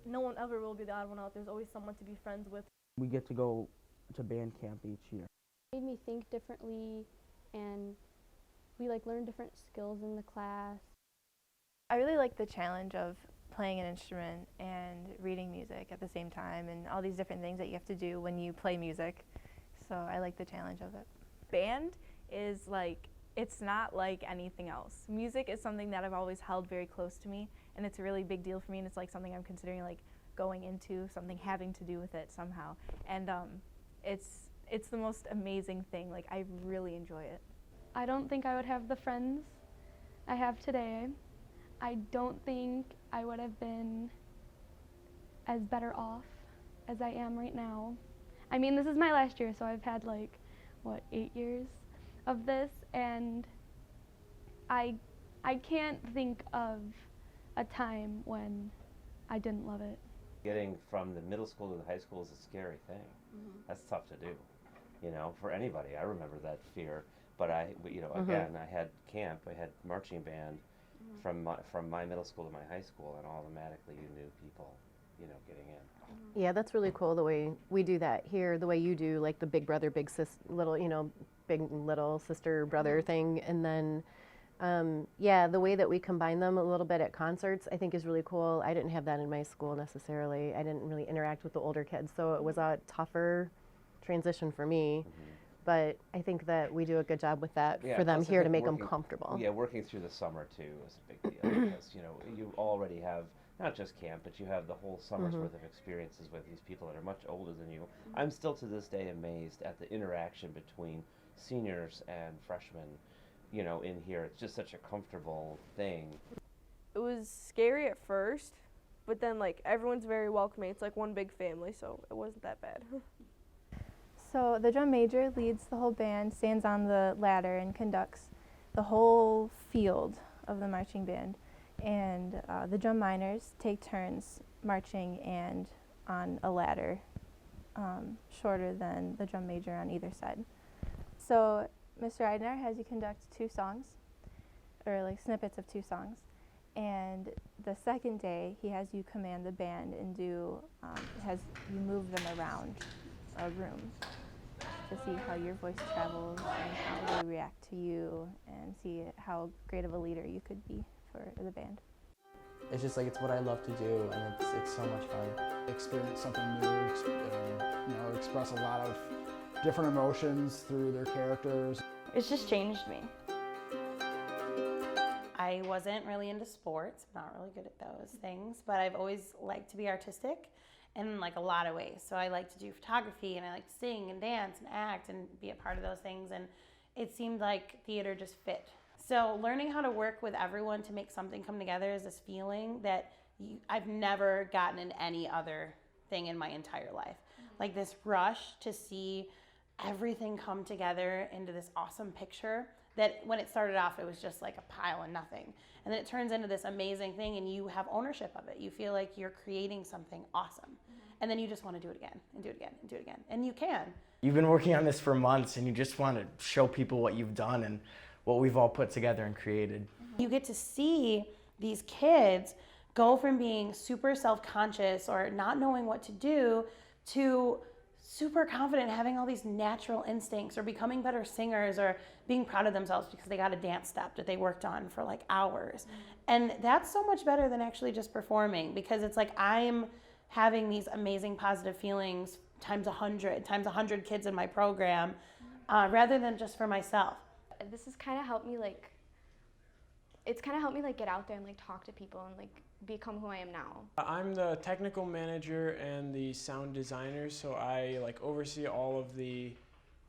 no one ever will be the odd one out. There's always someone to be friends with. We get to go to band camp each year. It made me think differently, and we like learn different skills in the class. I really like the challenge of playing an instrument and reading music at the same time, and all these different things that you have to do when you play music. So I like the challenge of it. Band is like, it's not like anything else. Music is something that I've always held very close to me, and it's a really big deal for me, and it's like something I'm considering like going into, something having to do with it somehow. And it's the most amazing thing. Like, I really enjoy it. I don't think I would have the friends I have today. I don't think I would have been as better off as I am right now. I mean, this is my last year, so I've had like, 8 years of this, and I can't think of a time when I didn't love it. Getting from the middle school to the high school is a scary thing. That's tough to do, you know, for anybody. I remember that fear, but again, I had camp, I had marching band from my middle school to my high school, and automatically you knew people, you know, getting in. Yeah, that's really cool the way we do that here, the way you do, like the big brother, big sis, little, you know, big little sister brother thing, and then yeah, the way that we combine them a little bit at concerts, I think is really cool. I didn't have that in my school necessarily. I didn't really interact with the older kids, so it was a tougher transition for me. But I think that we do a good job with that for them here to make them comfortable. Yeah, working through the summer too is a big deal because, you know, you already have not just camp, but you have the whole summer's worth of experiences with these people that are much older than you. I'm still to this day amazed at the interaction between seniors and freshmen, you know, in here. It's just such a comfortable thing. It was scary at first, but then like everyone's very welcoming. It's like one big family, so it wasn't that bad. So the drum major leads the whole band, stands on the ladder, and conducts the whole field of the marching band. And the drum minors take turns marching and on a ladder shorter than the drum major on either side. So Mr. Eidner has you conduct 2 songs, or like snippets of 2 songs. And the second day, he has you command the band and you move them around a room to see how your voice travels and how they react to you, and see how great of a leader you could be for the band. It's just like, it's what I love to do, and it's so much fun. Experience something new, you know, express a lot of different emotions through their characters. It's just changed me. I wasn't really into sports, I'm not really good at those things, but I've always liked to be artistic in like a lot of ways. So I like to do photography, and I like to sing and dance and act and be a part of those things, and it seemed like theater just fit. So learning how to work with everyone to make something come together is this feeling that I've never gotten in any other thing in my entire life. Like this rush to see everything come together into this awesome picture that when it started off, it was just like a pile of nothing. And then it turns into this amazing thing, and you have ownership of it. You feel like you're creating something awesome. And then you just want to do it again and do it again and do it again. And you can. You've been working on this for months, and you just want to show people what you've done and what we've all put together and created. You get to see these kids go from being super self-conscious or not knowing what to do to super confident, having all these natural instincts, or becoming better singers, or being proud of themselves because they got a dance step that they worked on for like hours. And that's so much better than actually just performing, because it's like I'm having these amazing positive feelings times 100 kids in my program, rather than just for myself. This has kind of helped me like, it's kind of helped me like get out there and like talk to people and like become who I am now. I'm the technical manager and the sound designer, so I like oversee all of the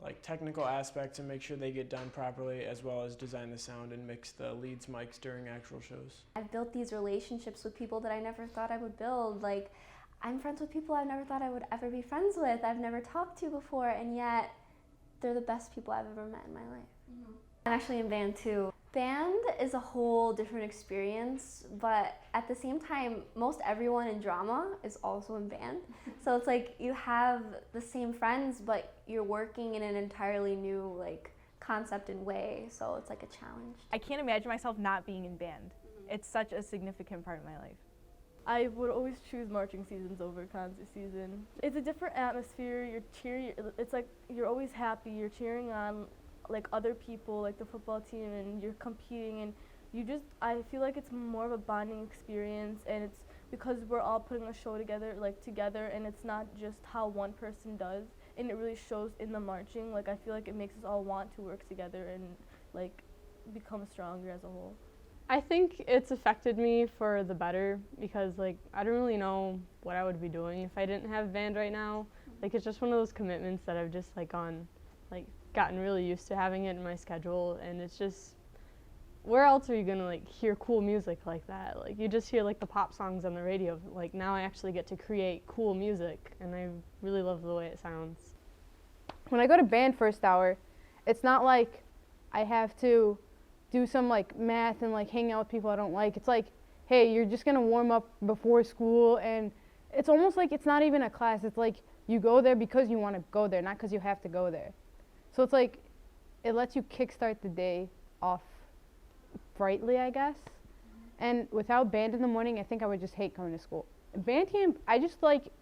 like technical aspects and make sure they get done properly, as well as design the sound and mix the leads mics during actual shows. I've built these relationships with people that I never thought I would build. Like, I'm friends with people I've never thought I would ever be friends with, I've never talked to before, and yet they're the best people I've ever met in my life. I'm actually in band too. Band is a whole different experience, but at the same time, most everyone in drama is also in band. So it's like you have the same friends, but you're working in an entirely new like concept and way, so it's like a challenge. I can't imagine myself not being in band. It's such a significant part of my life. I would always choose marching seasons over concert season. It's a different atmosphere. You're cheering. It's like you're always happy. You're cheering on like other people, like the football team, and you're competing. And I feel like it's more of a bonding experience, and it's because we're all putting a show together, and it's not just how one person does, and it really shows in the marching. Like I feel like it makes us all want to work together and like become stronger as a whole. I think it's affected me for the better because like I don't really know what I would be doing if I didn't have band right now. Like it's just one of those commitments that I've just gotten really used to having it in my schedule, and it's just, where else are you gonna like hear cool music like that? Like you just hear like the pop songs on the radio. Like now I actually get to create cool music, and I really love the way it sounds. When I go to band first hour, it's not like I have to do some like math and like hang out with people I don't like. It's like, hey, you're just gonna warm up before school, and it's almost like it's not even a class. It's like you go there because you want to go there, not because you have to go there. So it's like it lets you kickstart the day off brightly, I guess. And without band in the morning, I think I would just hate coming to school. Band camp, I just like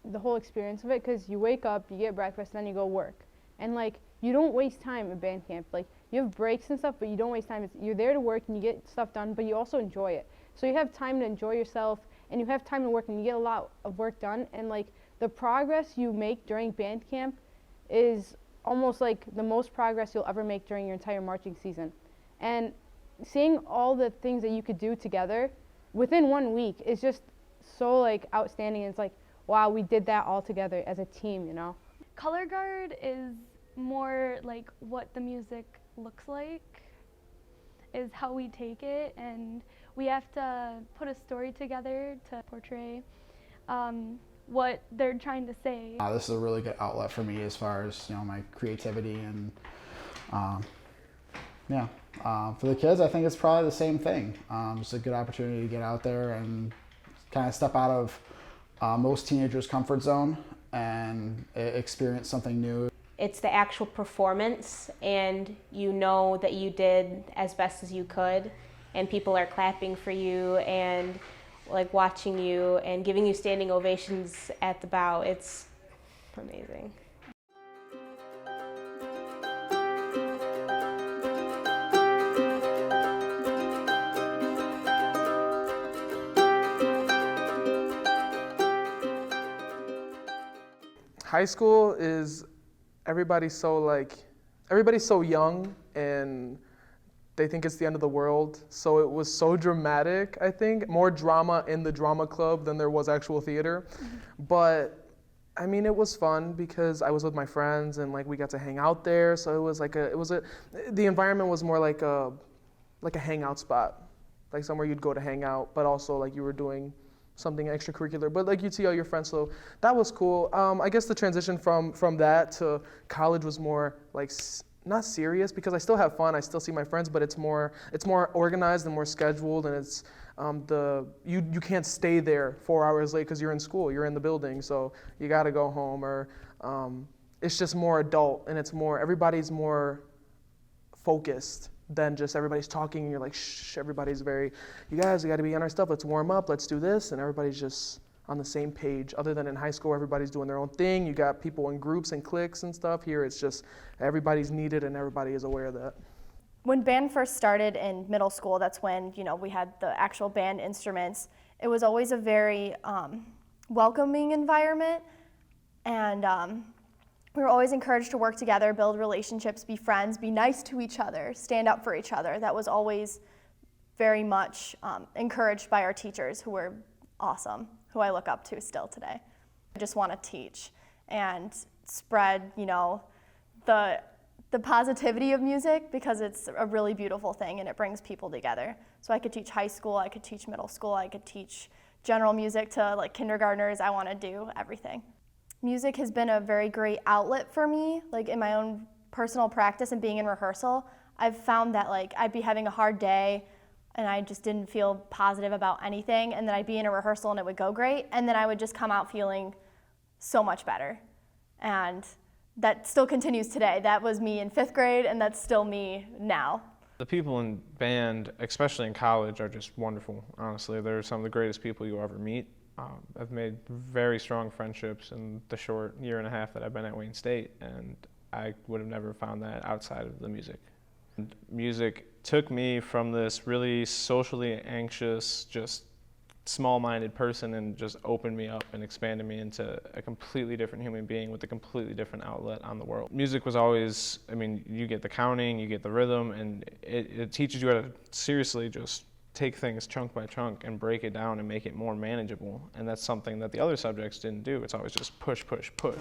the whole experience of it because you wake up, you get breakfast, then you go work, and like you don't waste time at band camp. Like you have breaks and stuff, but you don't waste time. You're there to work and you get stuff done, but you also enjoy it. So you have time to enjoy yourself, and you have time to work, and you get a lot of work done. And like the progress you make during band camp is almost like the most progress you'll ever make during your entire marching season. And seeing all the things that you could do together within 1 week is just so like outstanding. It's like, wow, we did that all together as a team, you know? Color guard is more like what the music looks like, is how we take it, and we have to put a story together to portray what they're trying to say. This is a really good outlet for me as far as my creativity, and for the kids, I think it's probably the same thing. Just a good opportunity to get out there and kind of step out of most teenagers' comfort zone and experience something new. It's the actual performance, and you know that you did as best as you could, and people are clapping for you and like watching you and giving you standing ovations at the bow. It's amazing. High school is everybody's so young, and they think it's the end of the world. So it was so dramatic, I think. More drama in the drama club than there was actual theater. But I mean, it was fun because I was with my friends and like we got to hang out there. So it was the environment was more like a hangout spot, like somewhere you'd go to hang out, but also like you were doing something extracurricular, but like you'd see all your friends, so that was cool. I guess the transition from that to college was more like not serious, because I still have fun, I still see my friends, but it's more organized and more scheduled, and it's you can't stay there 4 hours late because you're in school, you're in the building, so you got to go home, or it's just more adult, and it's more, everybody's more focused than just everybody's talking and you're like, shh, everybody's very, you guys, we got to be on our stuff, let's warm up, let's do this, and everybody's just on the same page. Other than in high school, everybody's doing their own thing, you got people in groups and cliques and stuff. Here it's just everybody's needed and everybody is aware of that. When band first started in middle school, that's when we had the actual band instruments. It was always a very welcoming environment, and we were always encouraged to work together, build relationships, be friends, be nice to each other, stand up for each other. That was always very much encouraged by our teachers, who were awesome, who I look up to still today. I just want to teach and spread, the positivity of music, because it's a really beautiful thing and it brings people together. So I could teach high school, I could teach middle school, I could teach general music to like kindergartners. I want to do everything. Music has been a very great outlet for me, like in my own personal practice and being in rehearsal. I've found that like I'd be having a hard day and I just didn't feel positive about anything, and then I'd be in a rehearsal and it would go great, and then I would just come out feeling so much better. And that still continues today. That was me in 5th grade, and that's still me now. The people in band, especially in college, are just wonderful, honestly. They're some of the greatest people you'll ever meet. I've made very strong friendships in the short year and a half that I've been at Wayne State, and I would have never found that outside of the music. And music took me from this really socially anxious, just small-minded person and just opened me up and expanded me into a completely different human being with a completely different outlet on the world. Music was always, I mean, you get the counting, you get the rhythm, and it teaches you how to seriously just take things chunk by chunk and break it down and make it more manageable. And that's something that the other subjects didn't do. It's always just push, push, push.